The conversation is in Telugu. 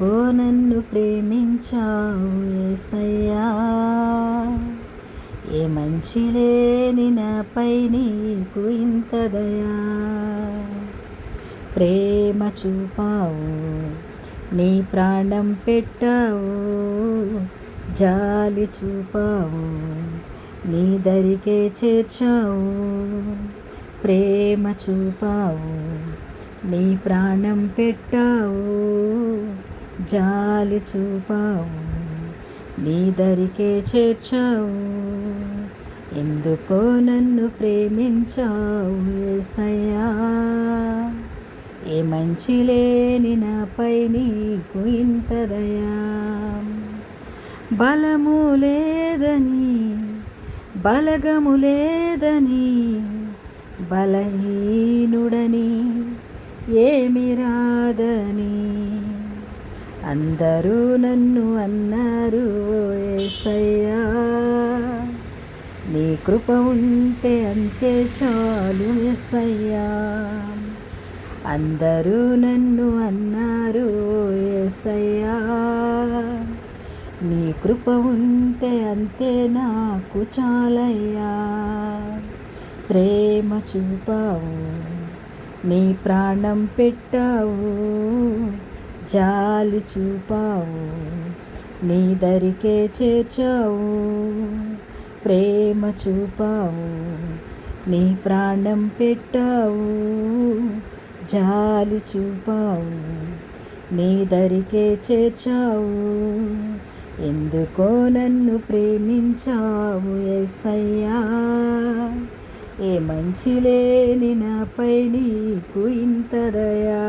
ఎందుకో నన్ను ప్రేమించావు యేసయ్యా, ఏ మంచి లేని నాపై నీకు ఇంత దయా. ప్రేమ చూపావు, నీ ప్రాణం పెట్టావు, జాలి చూపావు, నీ దరికే చేర్చావు. ప్రేమ చూపావు, నీ ప్రాణం పెట్టావు, జాలి చూపావు, నీ దరికే చేర్చావు. ఎందుకో నన్ను ప్రేమించావు యేసయ్యా, ఏ మంచి లేని నాపై నీకు ఇంత దయా. బలము లేదని, బలగము లేదని, బలహీనుడని, ఏమి రాదని అందరూ నన్ను అన్నారు యేసయ్యా. నీ కృప ఉంటే అంతే చాలు యేసయ్యా. అందరూ నన్ను అన్నారు యేసయ్యా. నీ కృప ఉంటే అంతే నాకు చాలయ్యా. ప్రేమ చూపావు, నీ ప్రాణం పెట్టావు, జాలి చూపావు, నీ దరికే చేర్చావు. ప్రేమ చూపావు, నీ ప్రాణం పెట్టావు, జాలి చూపావు, నీ దరికే చేర్చావు. ఎందుకో నన్ను ప్రేమించావు యేసయ్యా, ఏ మంచి లేని నాపై నీకు ఇంత దయా.